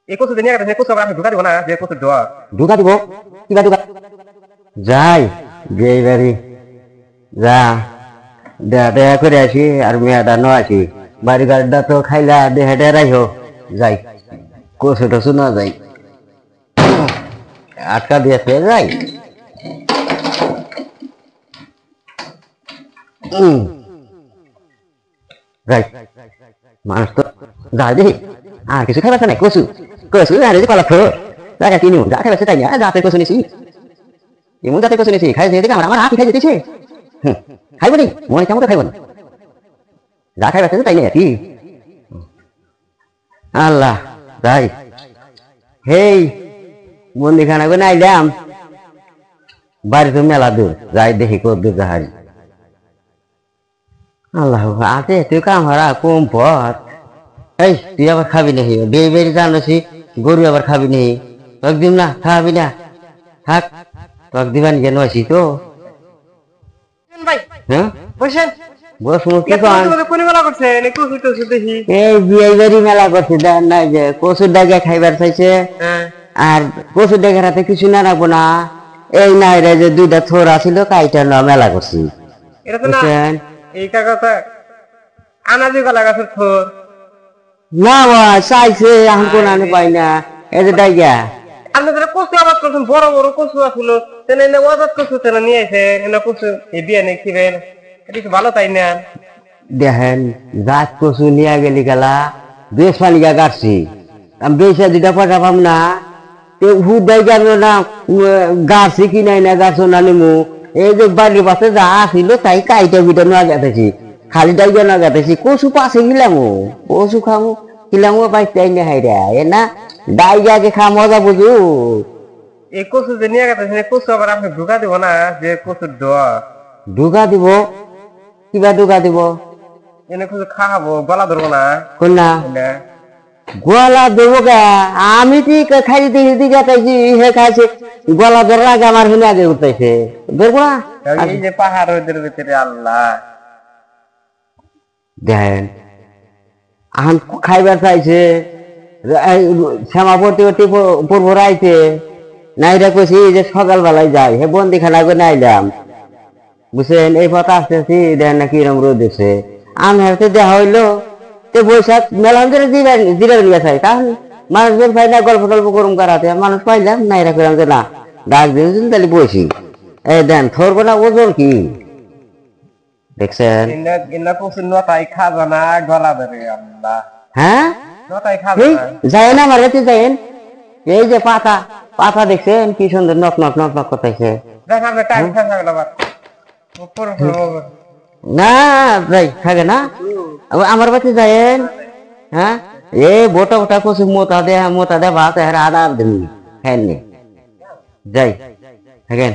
এই কচু নিয়ে গেছে কচু আবার আমি ঢুকা দিব না যে কচু ডোয়া ঢুকা দিব কিবা ঢুকা যাই যে বাড়ি যা দেখা করে আসি আর মেয়েটা ন আসি বাড়ি গাড়িটা তো খাইলা দেহে ডেরাইও যাই কচু টসু না যাই আটকা দিয়ে পেয়ে যাই যাই মানুষ তো যাই দেখি আর কিছু খাইবাছে নাই কচু কচু আর পালা খো দেখা কিনি যা খাইবাছে তাই না যাতে কচু নিছি এমন যাতে কচু নিছি খাই দেখে আমার হাতি খাই যেতেছে খাইব নি মনে কেমন খাইব না যা খাইবাছে তাই না কি আল্লাহ যাই হেই বন্দিখানা করে আইলাম বাড়ি তো মেলা দূর যাই দেখি কত দূর যাহারি আল্লাহ আছে তুই কাম হারা কম পথ এই তুই আবার খাবি নাকি বেরি বেরি জানোছি গরু আবার খাবি নাকি তক দিম না খাবি না থাক তক দিবান কেন আছি তো হ্যাঁ বসেন বসুন কি কোন মেলা করছে কচু টসু দেখি এই বিয়ে বাড়ি মেলা করছে দেন না যে কচুর ডাকে খাইবার চাইছে আর কচুর ডাকের হাতে কিছু না রাখবো না এই নাই রে যে দুইটা থোড়া ছিল কাইটা না মেলা করছি এটা তো না এই কাগজটা আনাজি গলা গাছের থোর না ভাই চাইছে এখন কোন আনে পাই না এই যে ডাইগা আপনি যারা কচু আবাদ করছেন বড় বড় কচু আসলো তেনে এনে ওয়াজাত কচু তেনে নিয়ে আসে এনে কচু এই বিয়ে নেই খিবেন এটা কি ভালো তাই না দেখেন গাছ কচু নিয়ে গেলি গেলা বেশ পালিকা কাটছি আমি বেশা দুটা পয়সা পাম না হুদাই গেল না গাছি কিনাই না গাছ না নিমু এই যে বাড়ির পাশে যা আসিল তাই কাইটা বিটা না গেতেছি খালি ডাইগা না গেতেছি কচু পাশে গিলামু কচু খামু গিলামু পাইতাই না হাইরা এ না ডাইগাকে খা মজা বুঝু এই কচু যে নিয়ে গেছে কচু আবার আপনি ঢুকা দিব না যে কচুর ডোয়া ঢুকা দিব কিবা ঢুকা দিব এনে কচু খাবো গলা ধরবো না কোন না গলা দেবো গা আমি ঠিক খাই দিকে দিকে খাইছি হে খাইছে গলা ধরার আগে আমার হেলে আগে উঠতেছে ধরবো না এই যে পাহাড় ওদের ভিতরে আল্লাহ দেখেন আহান খাইবার চাইছে শ্যামাপতি পূর্ব রাইতে নাইরা কইছি যে সকালবেলায় যাই হে বন্দিখানা করে নাইলাম বুঝছেন এই পথ আসতে আসছি দেখেন না কিরম রোদ দিচ্ছে আমি হাতে দেখা হইলো তো বৈশাখ মেলা জিরার নিয়ে চাই কারণ মানুষজন পাই না গল্প টল্প করুম করাতে মানুষ পাইলাম নাইরা করলাম যে না ডাক দিয়েছিল তাহলে বসি এই দেন থরবো না ওজন কি দেখছেন খাবো না গলা ধরে আল্লাহ হ্যাঁ যায় না আমার কাছে যাইন এই যে পাতা পাতা দেখছেন কি সুন্দর নক নক নক নক করতেছে না ভাই থাকে না আমার কাছে যাইন হ্যাঁ এ বোটা বোটা কচু মোতা দে ভাত আদার দিন হ্যাঁ যাই থাকেন